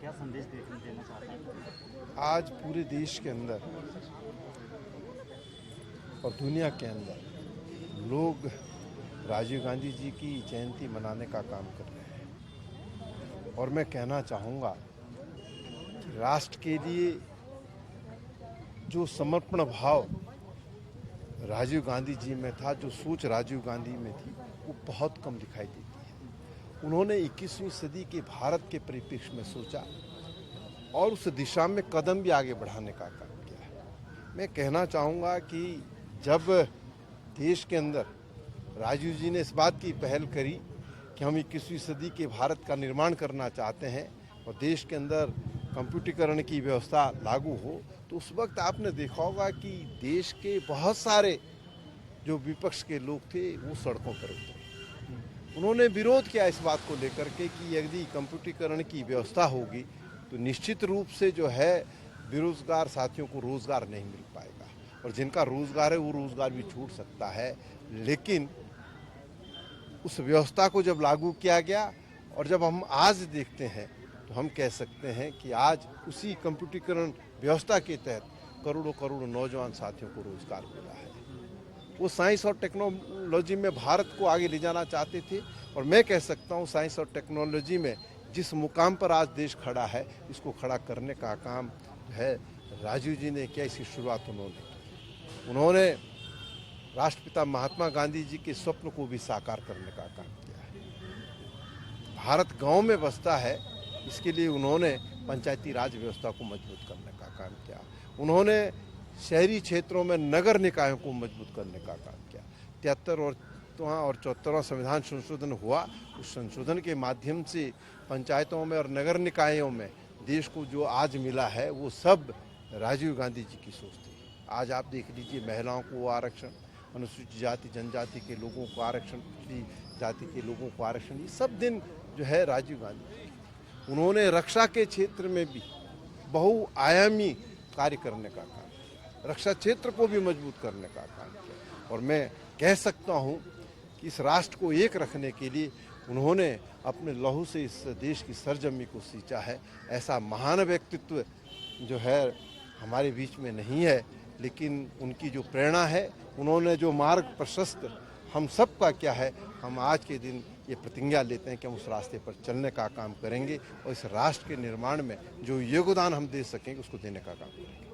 क्या संदेश देना चाहते हैं? आज पूरे देश के अंदर और दुनिया के अंदर लोग राजीव गांधी जी की जयंती मनाने का काम कर रहे हैं और मैं कहना चाहूँगा कि राष्ट्र के लिए जो समर्पण भाव राजीव गांधी जी में था, जो सोच राजीव गांधी में थी, वो बहुत कम दिखाई देती है। उन्होंने 21वीं सदी के भारत के परिप्रेक्ष्य में सोचा और उस दिशा में कदम भी आगे बढ़ाने का काम किया है। मैं कहना चाहूँगा कि जब देश के अंदर राजीव जी ने इस बात की पहल करी कि हम 21वीं सदी के भारत का निर्माण करना चाहते हैं और देश के अंदर कंप्यूटरीकरण की व्यवस्था लागू हो, तो उस वक्त आपने देखा होगा कि देश के बहुत सारे जो विपक्ष के लोग थे वो सड़कों पर उतरे। उन्होंने विरोध किया इस बात को लेकर के कि यदि कंप्यूटरीकरण की व्यवस्था होगी तो निश्चित रूप से जो है बेरोजगार साथियों को रोजगार नहीं मिल पाएगा और जिनका रोजगार है वो रोजगार भी छूट सकता है। लेकिन उस व्यवस्था को जब लागू किया गया और जब हम आज देखते हैं तो हम कह सकते हैं कि आज उसी कंप्यूटरीकरण व्यवस्था के तहत करोड़ों करोड़ नौजवान साथियों को रोजगार मिला है। वो साइंस और टेक्नोलॉजी में भारत को आगे ले जाना चाहते थे और मैं कह सकता हूँ साइंस और टेक्नोलॉजी में जिस मुकाम पर आज देश खड़ा है, इसको खड़ा करने का काम है राजीव जी ने किया। इसकी शुरुआत उन्होंने की। उन्होंने राष्ट्रपिता महात्मा गांधी जी के स्वप्न को भी साकार करने का काम किया है। भारत गांव में बसता है, इसके लिए उन्होंने पंचायती राज व्यवस्था को मजबूत करने का काम किया। उन्होंने शहरी क्षेत्रों में नगर निकायों को मजबूत करने का काम किया। 73 और 74वां संविधान संशोधन हुआ। उस संशोधन के माध्यम से पंचायतों में और नगर निकायों में देश को जो आज मिला है वो सब राजीव गांधी जी की सोच थी। आज आप देख लीजिए, महिलाओं को आरक्षण, अनुसूचित जाति जनजाति के लोगों को आरक्षण, पिछड़ी जाति के लोगों को आरक्षण, ये सब दिन जो है राजीव गांधी जी। उन्होंने रक्षा के क्षेत्र में भी बहुआयामी कार्य करने का काम किया, रक्षा क्षेत्र को भी मजबूत करने का काम किया और मैं कह सकता हूँ कि इस राष्ट्र को एक रखने के लिए उन्होंने अपने लहू से इस देश की सरजमी को सींचा है। ऐसा महान व्यक्तित्व जो है हमारे बीच में नहीं है, लेकिन उनकी जो प्रेरणा है, उन्होंने जो मार्ग प्रशस्त हम सब का क्या है, हम आज के दिन ये प्रतिज्ञा लेते हैं कि हम उस रास्ते पर चलने का काम करेंगे और इस राष्ट्र के निर्माण में जो योगदान हम दे सकेंगे उसको देने का काम करेंगे।